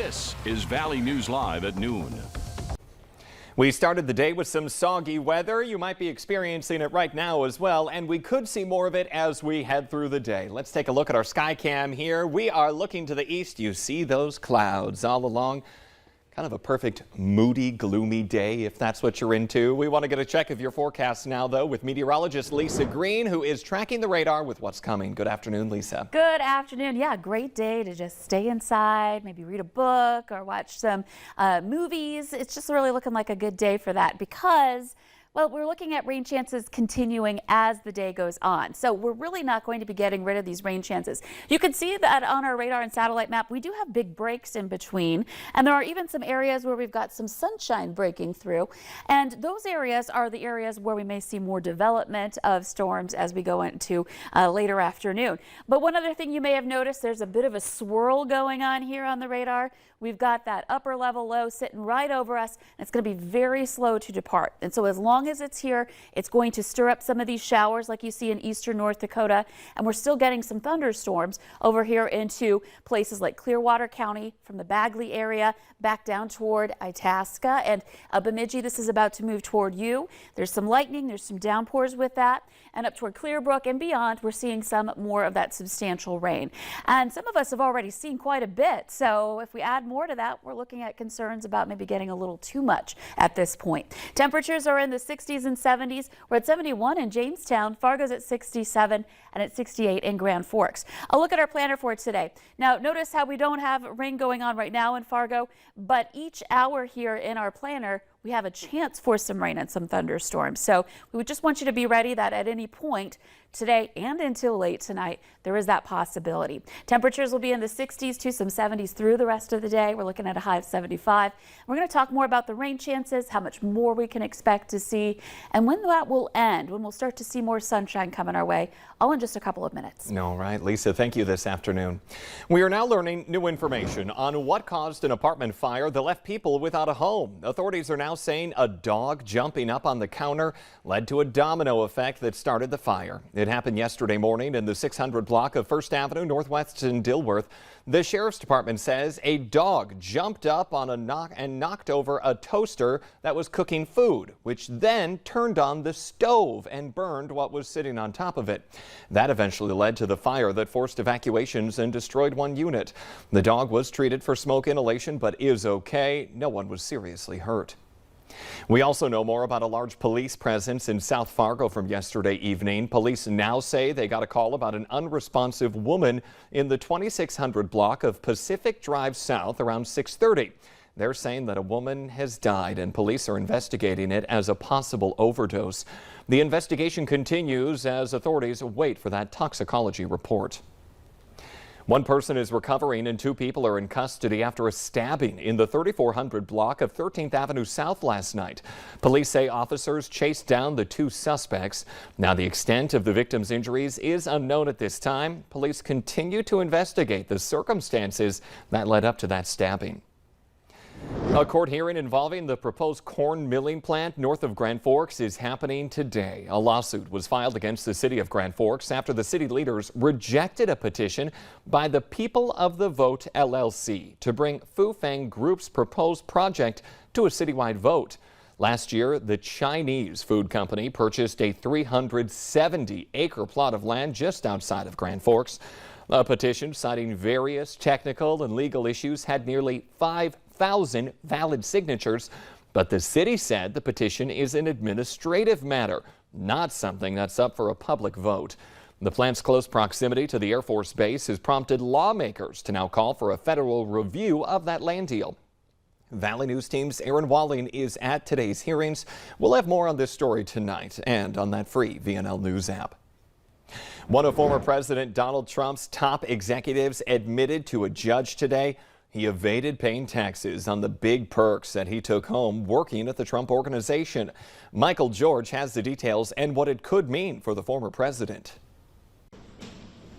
This is Valley News Live at noon. We started the day with some soggy weather. You might be experiencing it right now as well, and we could see more of it as we head through the day. Let's take a look at our sky cam here. We are looking to the east. You see those clouds all along. Kind of a perfect moody, gloomy day, if that's what you're into. We want to get a check of your forecast now, though, with meteorologist Lisa Green, who is tracking the radar with what's coming. Good afternoon, Lisa. Good afternoon. Yeah, great day to just stay inside, maybe read a book or watch some movies. It's just really looking like a good day for that because, well, we're looking at rain chances continuing as the day goes on. So we're really not going to be getting rid of these rain chances. You can see that on our radar and satellite map, we do have big breaks in between. And there are even some areas where we've got some sunshine breaking through. And those areas are the areas where we may see more development of storms as we go into later afternoon. But one other thing you may have noticed, there's a bit of a swirl going on here on the radar. We've got that upper level low sitting right over us, and it's going to be very slow to depart. And so as long as it's here, it's going to stir up some of these showers like you see in eastern North Dakota. And we're still getting some thunderstorms over here into places like Clearwater County from the Bagley area back down toward Itasca and Bemidji. This is about to move toward you. There's some lightning, there's some downpours with that. And up toward Clearbrook and beyond, we're seeing some more of that substantial rain. And some of us have already seen quite a bit. So if we add more to that, we're looking at concerns about maybe getting a little too much at this point. Temperatures are in the 60s and 70s. We're at 71 in Jamestown. Fargo's at 67 and at 68 in Grand Forks. A look at our planner for today. Now, notice how we don't have rain going on right now in Fargo, but each hour here in our planner, we have a chance for some rain and some thunderstorms. So we would just want you to be ready that at any point today and until late tonight, there is that possibility. Temperatures will be in the 60s to some 70s through the rest of the day. We're looking at a high of 75. We're going to talk more about the rain chances, how much more we can expect to see, and when that will end, when we'll start to see more sunshine coming our way, all in just a couple of minutes. All right, Lisa, thank you this afternoon. We are now learning new information on what caused an apartment fire that left people without a home. Authorities are now saying a dog jumping up on the counter led to a domino effect that started the fire. It happened yesterday morning in the 600 block of First Avenue Northwest in Dilworth. The sheriff's department says a dog jumped up on a knocked over a toaster that was cooking food, which then turned on the stove and burned what was sitting on top of it. That eventually led to the fire that forced evacuations and destroyed one unit. The dog was treated for smoke inhalation but is okay. No one was seriously hurt. We also know more about a large police presence in South Fargo from yesterday evening. Police now say they got a call about an unresponsive woman in the 2600 block of Pacific Drive South around 6:30. They're saying that a woman has died and police are investigating it as a possible overdose. The investigation continues as authorities wait for that toxicology report. One person is recovering and 2 people are in custody after a stabbing in the 3400 block of 13th Avenue South last night. Police say officers chased down the 2 suspects. Now, the extent of the victim's injuries is unknown at this time. Police continue to investigate the circumstances that led up to that stabbing. A court hearing involving the proposed corn milling plant north of Grand Forks is happening today. A lawsuit was filed against the city of Grand Forks after the city leaders rejected a petition by the People of the Vote LLC to bring Fufeng Group's proposed project to a citywide vote. Last year, the Chinese food company purchased a 370-acre plot of land just outside of Grand Forks. A petition citing various technical and legal issues had nearly 5,000 valid signatures, but the city said the petition is an administrative matter, not something that's up for a public vote. The plant's close proximity to the Air Force Base has prompted lawmakers to now call for a federal review of that land deal. Valley News Team's Aaron Walling is at today's hearings. We'll have more on this story tonight and on that free VNL News app. One of former President Donald Trump's top executives admitted to a judge today he evaded paying taxes on the big perks that he took home working at the Trump Organization. Michael George has the details and what it could mean for the former president.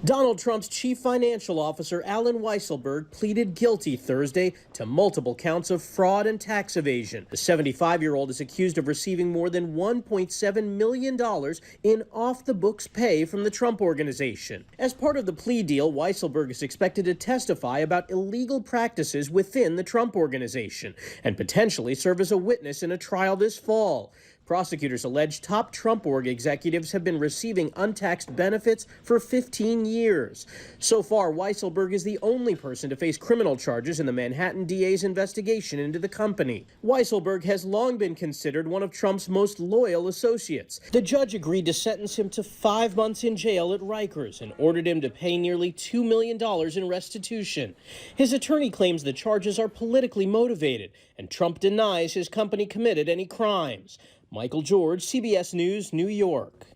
Donald Trump's chief financial officer, Alan Weisselberg, pleaded guilty Thursday to multiple counts of fraud and tax evasion. The 75-year-old is accused of receiving more than $1.7 million in off-the-books pay from the Trump Organization. As part of the plea deal, Weisselberg is expected to testify about illegal practices within the Trump Organization and potentially serve as a witness in a trial this fall. Prosecutors allege top Trump Org executives have been receiving untaxed benefits for 15 years. So far, Weisselberg is the only person to face criminal charges in the Manhattan DA's investigation into the company. Weisselberg has long been considered one of Trump's most loyal associates. The judge agreed to sentence him to 5 months in jail at Rikers and ordered him to pay nearly $2 million in restitution. His attorney claims the charges are politically motivated, and Trump denies his company committed any crimes. Michael George, CBS News, New York.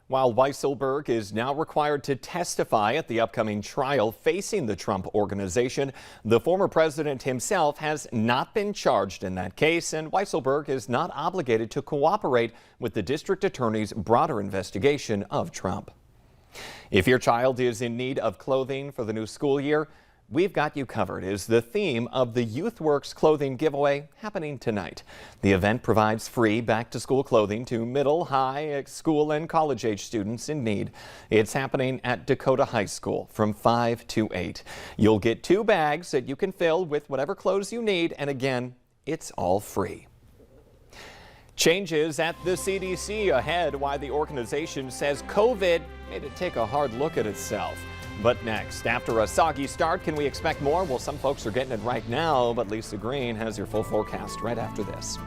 While Weisselberg is now required to testify at the upcoming trial facing the Trump Organization, the former president himself has not been charged in that case, and Weisselberg is not obligated to cooperate with the district attorney's broader investigation of Trump. If your child is in need of clothing for the new school year, we've got you covered is the theme of the YouthWorks clothing giveaway happening tonight. The event provides free back-to-school clothing to middle, high school and college-age students in need. It's happening at Dakota High School from 5 to 8. You'll get 2 bags that you can fill with whatever clothes you need, and again, it's all free. Changes at the CDC ahead, why the organization says COVID made it take a hard look at itself. But next, after a soggy start, can we expect more? Well, some folks are getting it right now, but Lisa Green has your full forecast right after this.